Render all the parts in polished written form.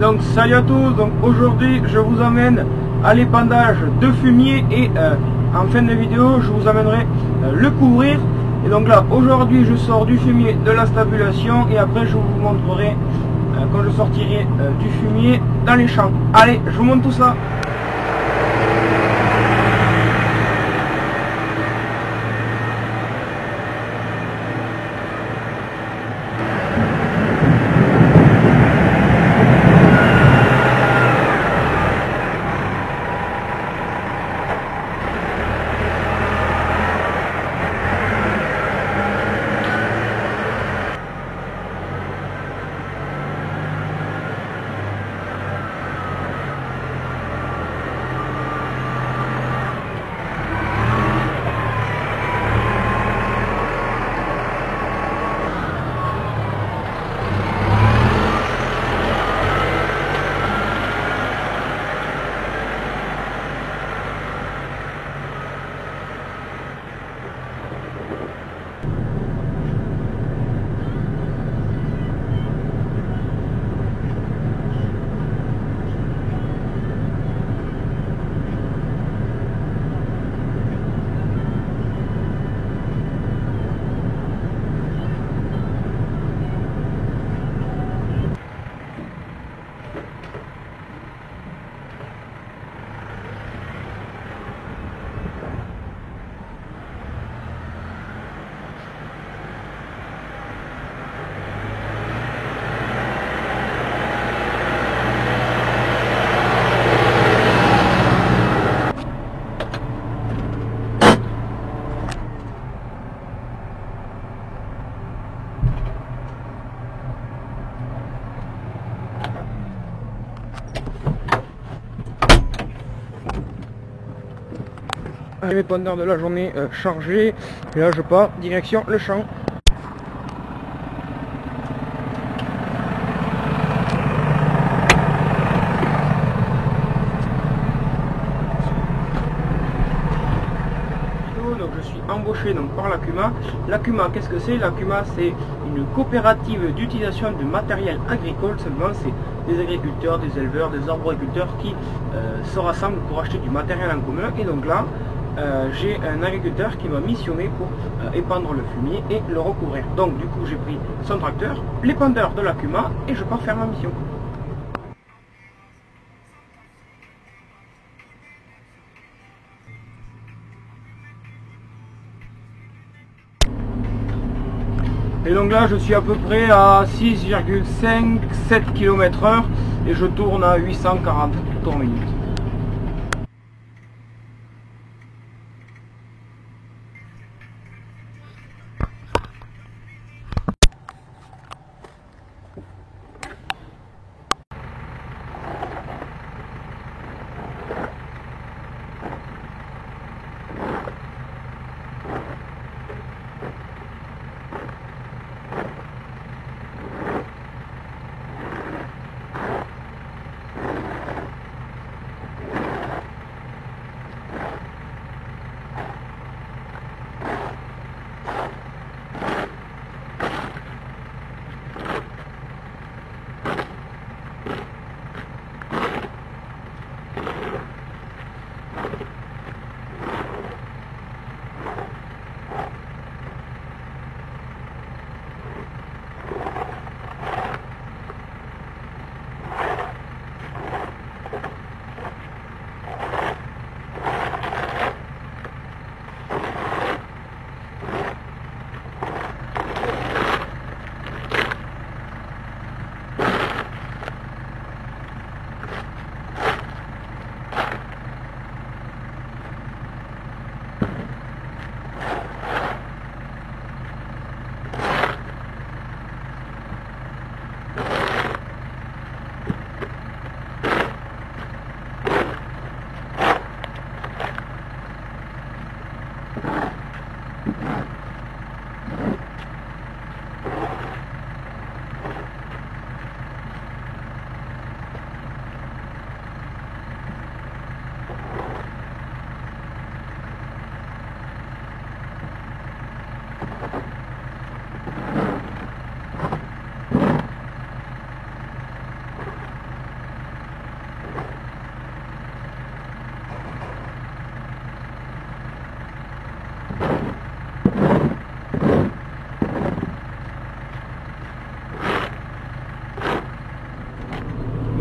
Donc salut à tous, donc aujourd'hui je vous amène à l'épandage de fumier et en fin de vidéo je vous amènerai le couvrir. Et donc là aujourd'hui je sors du fumier de la stabulation et après je vous montrerai quand je sortirai du fumier dans les champs. Allez, je vous montre tout ça. J'ai mes pendeurs de la journée chargés et là je pars direction le champ. Donc je suis embauché donc par l'ACUMA. L'ACUMA, qu'est-ce que c'est? L'ACUMA, c'est une coopérative d'utilisation de matériel agricole. Seulement c'est des agriculteurs, des éleveurs, des arboriculteurs qui se rassemblent pour acheter du matériel en commun. Et donc là j'ai un agriculteur qui m'a missionné pour épandre le fumier et le recouvrir. Donc du coup j'ai pris son tracteur, l'épandeur de l'ACUMA et je pars faire ma mission. Et donc là je suis à peu près à 6,5-7 km/h et je tourne à 840 tours minute.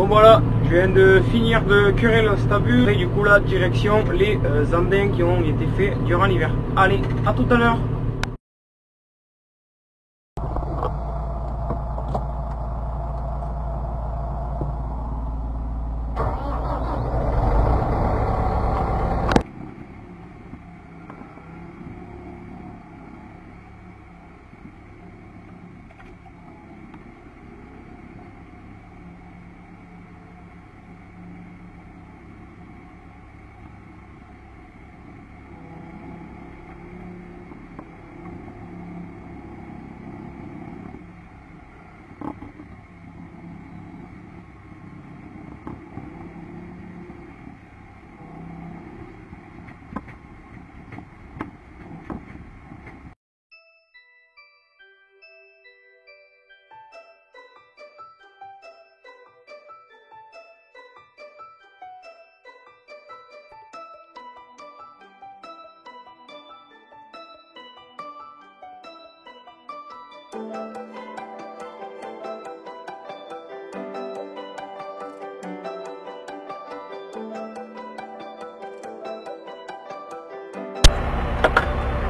Bon voilà, je viens de finir de curer le stabule et du coup là direction les andins qui ont été faits durant l'hiver. Allez, à tout à l'heure.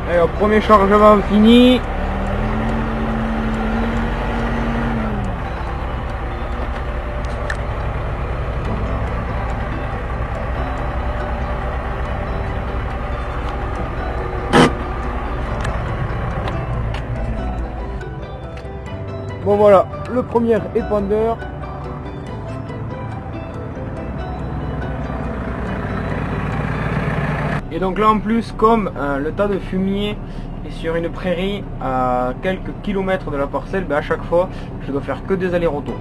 Allez, premier chargement fini. Bon voilà, le premier épandeur. Et donc là en plus, comme le tas de fumier est sur une prairie à quelques kilomètres de la parcelle, à chaque fois je dois faire que des allers-retours.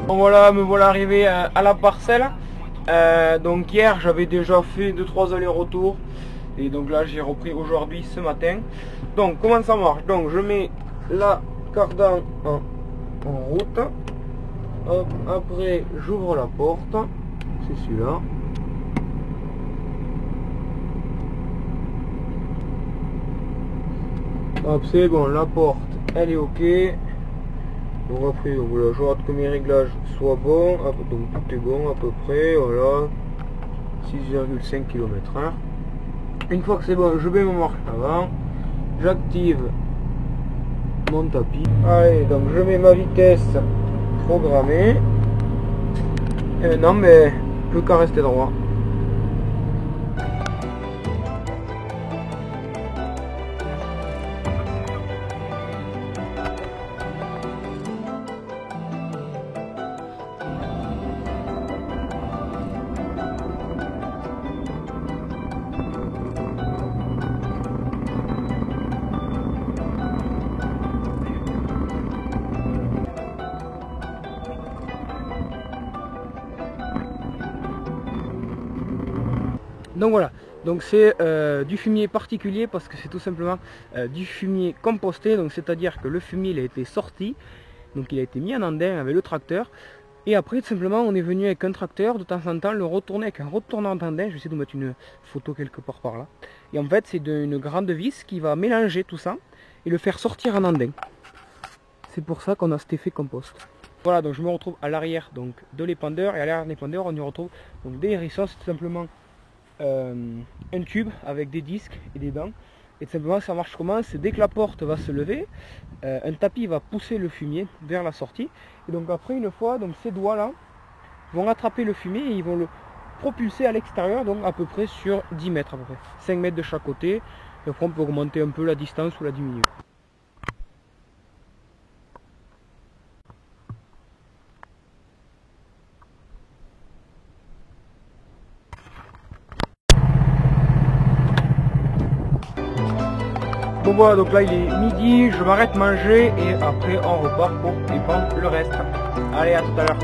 Bon voilà, me voilà arrivé à la parcelle. Donc hier j'avais déjà fait 2-3 allers-retours. Et donc là j'ai repris aujourd'hui ce matin. Donc comment ça marche? Donc je mets la cardan en route. Hop, après j'ouvre la porte. C'est celui-là. Hop, c'est bon, la porte elle est ok. Donc après, voilà, je hâte que mes réglages soient bons. Donc tout est bon à peu près, voilà. 6,5 km/h. Une fois que c'est bon, je mets mon marche avant. J'active mon tapis. Allez, donc je mets ma vitesse programmée. Et maintenant, mais plus qu'à rester droit. Donc voilà, donc c'est du fumier particulier parce que c'est tout simplement du fumier composté, donc c'est-à-dire que le fumier il a été sorti, donc il a été mis en andin avec le tracteur, et après tout simplement on est venu avec un tracteur, de temps en temps le retourner avec un retournant andin. Je vais essayer de vous mettre une photo quelque part par là, et en fait c'est une grande vis qui va mélanger tout ça et le faire sortir en andin. C'est pour ça qu'on a cet effet compost. Voilà, donc je me retrouve à l'arrière donc de l'épandeur, et à l'arrière de l'épandeur on y retrouve donc des hérissons. C'est tout simplement un tube avec des disques et des dents, et tout simplement ça marche comment? C'est dès que la porte va se lever, un tapis va pousser le fumier vers la sortie, et donc après une fois, donc ces doigts là vont attraper le fumier et ils vont le propulser à l'extérieur, donc à peu près sur 10 mètres à peu près, 5 mètres de chaque côté, et après on peut augmenter un peu la distance ou la diminuer. Bon voilà, donc là il est midi, je m'arrête manger et après on repart pour épandre le reste. Allez, à tout à l'heure.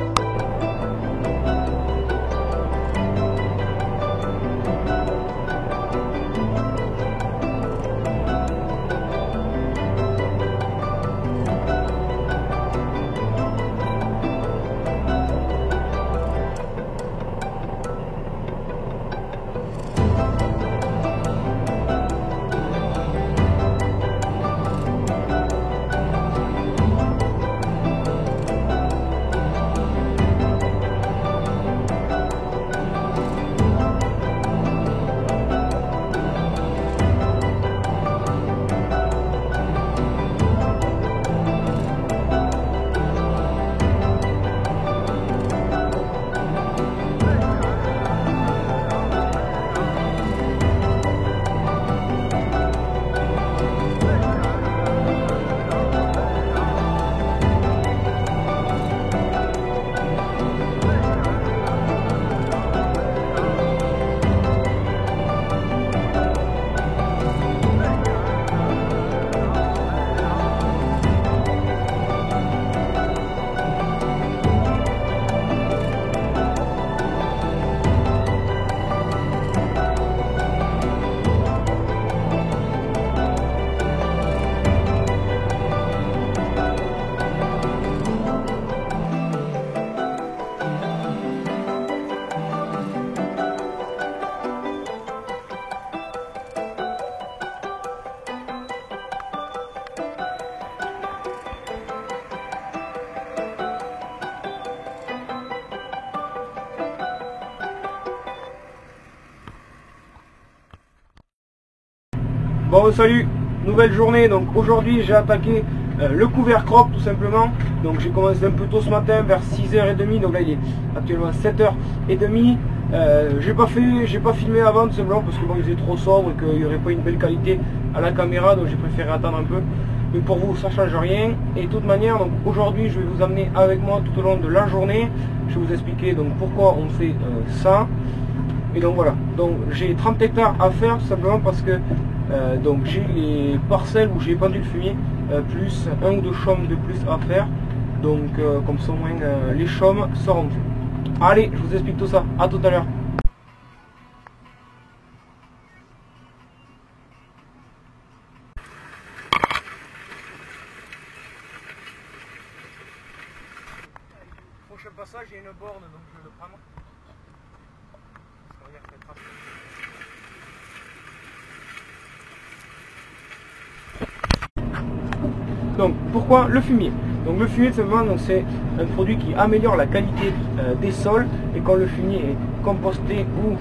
Bon salut, nouvelle journée. Donc aujourd'hui j'ai attaqué le couvert crop tout simplement. Donc j'ai commencé un peu tôt ce matin vers 6h30. Donc là il est actuellement 7h30. J'ai pas filmé avant tout simplement parce que bon, il faisait trop sombre et qu'il n'y aurait pas une belle qualité à la caméra, donc j'ai préféré attendre un peu. Mais pour vous ça change rien. Et de toute manière, donc aujourd'hui je vais vous amener avec moi tout au long de la journée. Je vais vous expliquer donc pourquoi on fait ça. Et donc voilà, donc j'ai 30 hectares à faire tout simplement parce que donc j'ai les parcelles où j'ai pendu le fumier, plus un ou deux chaumes de plus à faire. Donc comme ça au moins les chaumes seront faits. Allez, je vous explique tout ça, à tout à l'heure. Prochain passage, il y a une borne, donc je vais le prendre. Donc pourquoi le fumier? Donc le fumier c'est un produit qui améliore la qualité des sols, et quand le fumier est composté ou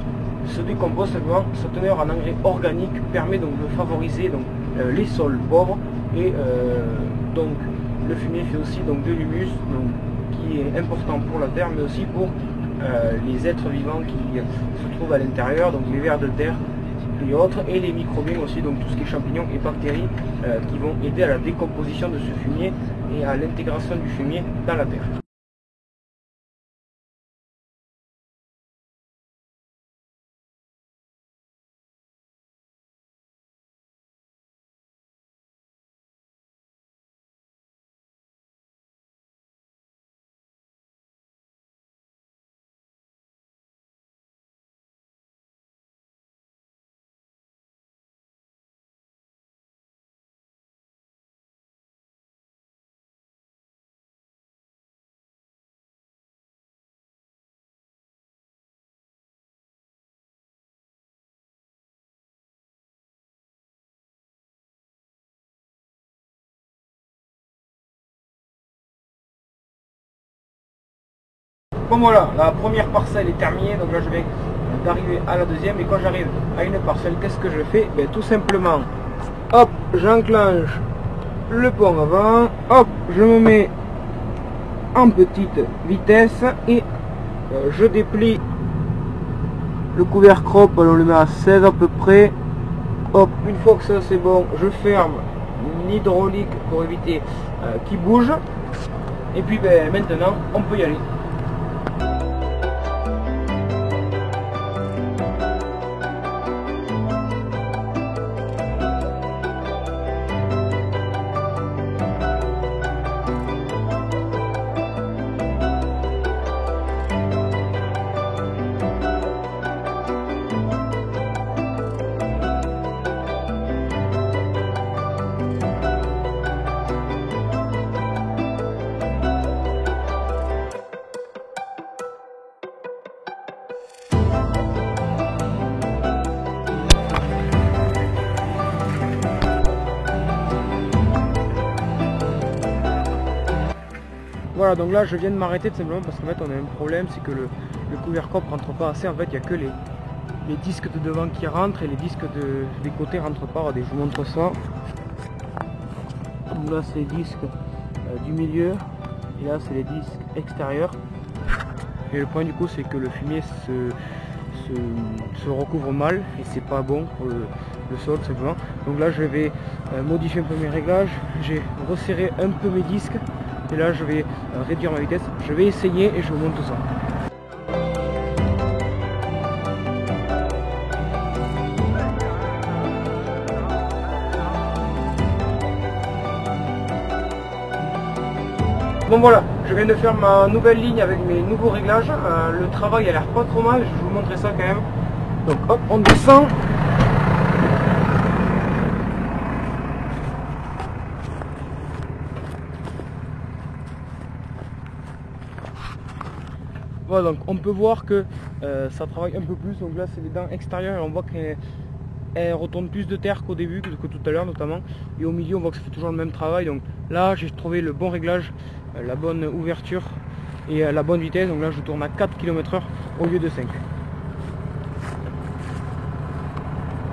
se décompose, sa teneur en engrais organique permet donc de favoriser donc, les sols pauvres, et donc le fumier fait aussi donc de l'humus, qui est important pour la terre mais aussi pour les êtres vivants qui se trouvent à l'intérieur, donc les vers de terre et autres, et les microbiens aussi, donc tout ce qui est champignons et bactéries qui vont aider à la décomposition de ce fumier et à l'intégration du fumier dans la terre. Bon voilà, la première parcelle est terminée, donc là je vais d'arriver à la deuxième, et quand j'arrive à une parcelle, qu'est-ce que je fais? Ben, tout simplement, hop, j'enclenche le pont avant, hop, je me mets en petite vitesse et je déplie le couvert crop, on le met à 16 à peu près. Hop, une fois que ça c'est bon, je ferme l'hydraulique pour éviter qu'il bouge, et puis ben, maintenant on peut y aller. Voilà, donc là je viens de m'arrêter tout simplement parce qu'en fait on a un problème, c'est que le couvert crop rentre pas assez. En fait il n'y a que les disques de devant qui rentrent et les disques des côtés rentrent pas. Regardez, je vous montre ça. Donc là c'est les disques du milieu, et là c'est les disques extérieurs. Et le point du coup c'est que le fumier se recouvre mal et c'est pas bon pour le sol tout simplement. Donc là je vais modifier un peu mes réglages, j'ai resserré un peu mes disques. Et là je vais réduire ma vitesse, je vais essayer et je vous montre tout ça. Bon voilà, je viens de faire ma nouvelle ligne avec mes nouveaux réglages. Le travail a l'air pas trop mal, je vais vous montrer ça quand même. Donc hop, on descend. Voilà, donc on peut voir que ça travaille un peu plus. Donc là c'est les dents extérieures et on voit qu'elles retournent plus de terre qu'au début, que tout à l'heure notamment. Et au milieu on voit que ça fait toujours le même travail. Donc là j'ai trouvé le bon réglage, la bonne ouverture et la bonne vitesse. Donc là je tourne à 4 km/h au lieu de 5.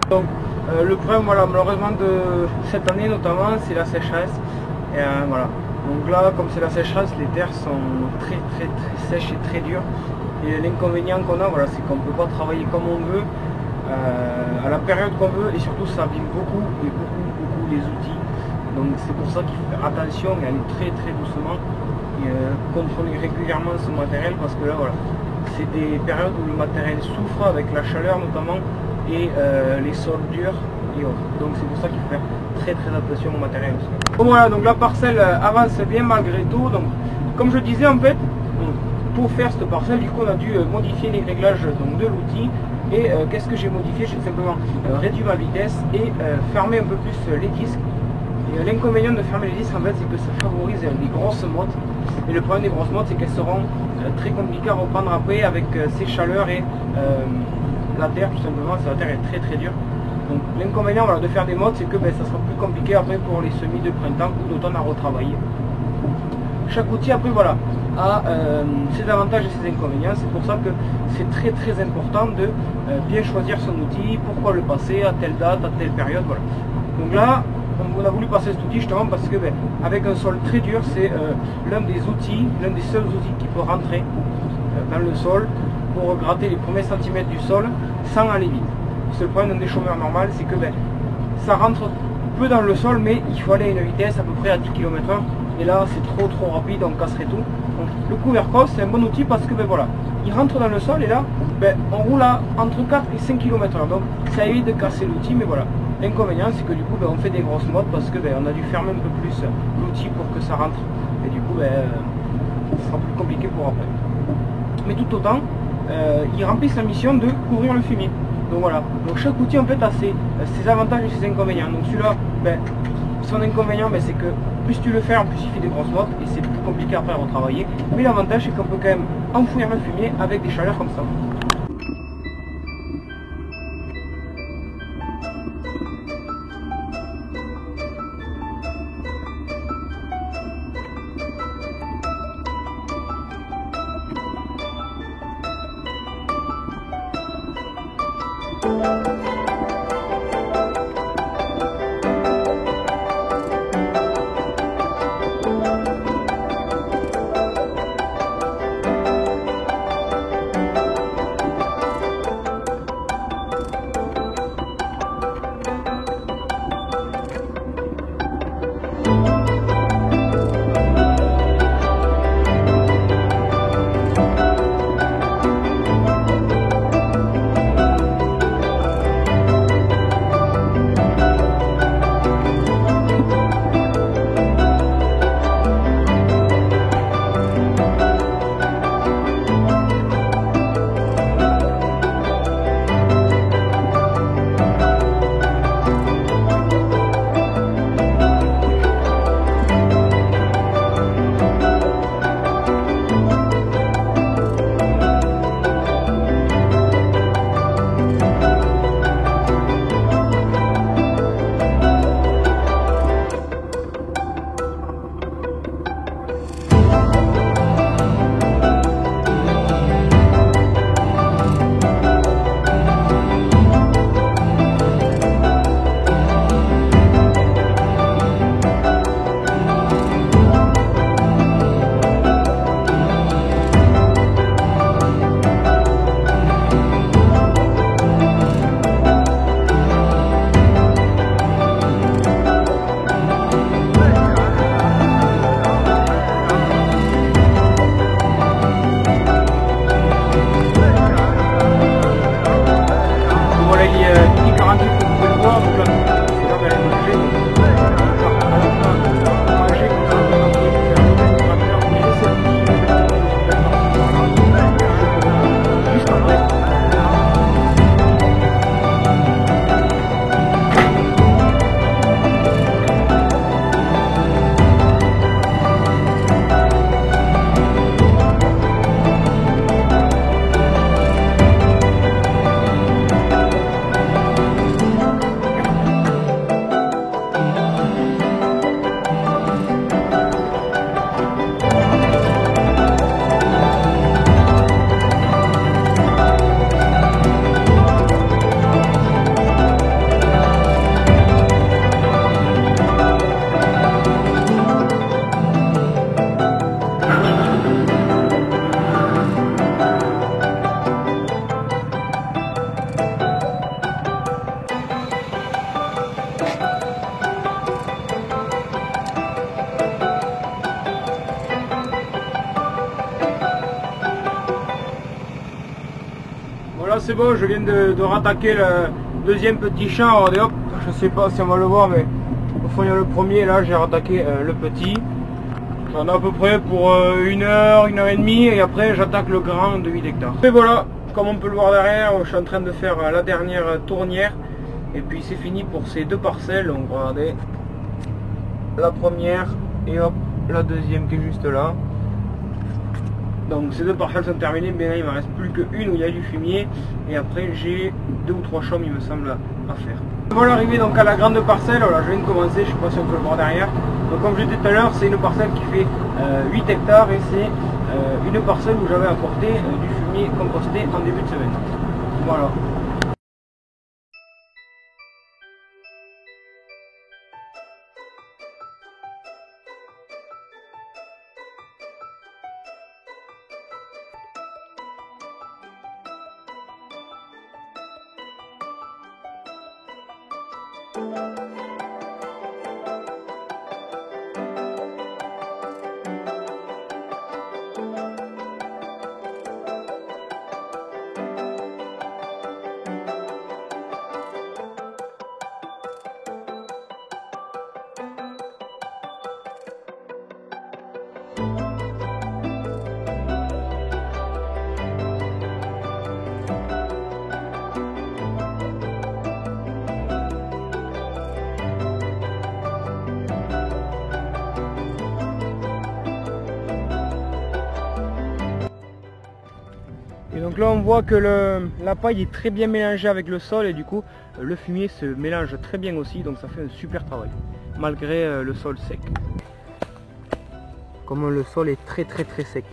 Donc Le problème, voilà, malheureusement de cette année notamment, c'est la sécheresse. Et voilà. Donc là, comme c'est la sécheresse, les terres sont très sèches et très dures. Et l'inconvénient qu'on a, voilà, c'est qu'on ne peut pas travailler comme on veut, à la période qu'on veut, et surtout ça abîme beaucoup les outils. Donc c'est pour ça qu'il faut faire attention et aller très doucement et contrôler régulièrement son matériel, parce que là, voilà, c'est des périodes où le matériel souffre avec la chaleur notamment et les sols durs et autres. Donc c'est pour ça qu'il faut faire très attention au matériel aussi. Bon, voilà, donc la parcelle avance bien malgré tout. Donc comme je disais, en fait, pour faire cette parcelle, du coup on a dû modifier les réglages donc, de l'outil. Et qu'est-ce que j'ai modifié? J'ai simplement réduit ma vitesse et fermé un peu plus les disques. Et l'inconvénient de fermer les disques, en fait, c'est que ça favorise les grosses mottes. Et le problème des grosses mottes, c'est qu'elles seront très compliquées à reprendre après avec ces chaleurs et la terre, tout simplement. La terre est très dure. Donc l'inconvénient, voilà, de faire des mottes, c'est que ça sera plus compliqué après pour les semis de printemps ou d'automne à retravailler. Chaque outil, après, voilà, a ses avantages et ses inconvénients. C'est pour ça que c'est très important de bien choisir son outil, pourquoi le passer, à telle date, à telle période, voilà. Donc là, on a voulu passer cet outil justement parce que avec un sol très dur, c'est l'un des seuls outils qui peut rentrer dans le sol pour gratter les premiers centimètres du sol sans aller vite. C'est le problème d'un déchauffeur normal, c'est que ça rentre peu dans le sol, mais il faut aller à une vitesse à peu près à 10 km/h. Et là, c'est trop rapide, on casserait tout. Donc, le Covercross, c'est un bon outil parce que voilà, il rentre dans le sol et là, on roule à entre 4 et 5 km/h. Donc, ça évite de casser l'outil, mais voilà. L'inconvénient, c'est que du coup, on fait des grosses mottes parce que on a dû fermer un peu plus l'outil pour que ça rentre. Et du coup, ce sera plus compliqué pour après. Mais tout autant, il remplit sa mission de couvrir le fumier. Donc voilà. Donc chaque outil en fait a ses avantages et ses inconvénients. Donc celui-là, son inconvénient, c'est que plus tu le fais, en plus il fait des grosses mottes et c'est plus compliqué après à retravailler. Mais l'avantage, c'est qu'on peut quand même enfouir le fumier avec des chaleurs comme ça. Voilà, c'est bon, je viens de rattaquer le deuxième petit champ. Regardez, hop, je sais pas si on va le voir, mais au fond il y a le premier. Là, j'ai rattaqué le petit. J'en ai à peu près pour 1 heure, 1 heure et demie, et après j'attaque le grand de 8 hectares. Et voilà, comme on peut le voir derrière, je suis en train de faire la dernière tournière. Et puis c'est fini pour ces 2 parcelles. Donc regardez, la première et hop, la deuxième qui est juste là. Donc ces 2 parcelles sont terminées, mais là il ne me reste plus qu'une où il y a du fumier. Et après j'ai 2 ou 3 chaumes il me semble à faire. Voilà, arrivé donc à la grande parcelle. Voilà, je viens de commencer, je ne sais pas si on peut le voir derrière. Donc comme je disais tout à l'heure, c'est une parcelle qui fait 8 hectares et c'est une parcelle où j'avais apporté du fumier composté en début de semaine. Voilà. Et donc là on voit que la paille est très bien mélangée avec le sol et du coup le fumier se mélange très bien aussi, donc ça fait un super travail malgré le sol sec. Comme le sol est très sec.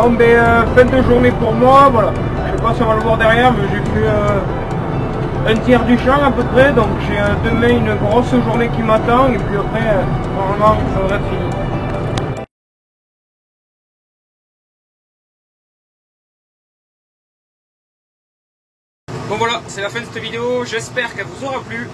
Bon ben fin de journée pour moi, voilà. Je sais pas si on va le voir derrière, mais j'ai fait un tiers du champ à peu près, donc j'ai demain une grosse journée qui m'attend et puis après normalement ça devrait être fini. Bon voilà, c'est la fin de cette vidéo, j'espère qu'elle vous aura plu.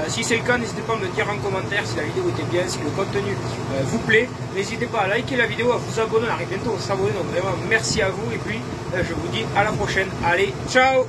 Si c'est le cas, n'hésitez pas à me le dire en commentaire si la vidéo était bien, si le contenu vous plaît. N'hésitez pas à liker la vidéo, à vous abonner, on arrive bientôt à s'abonner, donc vraiment merci à vous et puis je vous dis à la prochaine. Allez, ciao!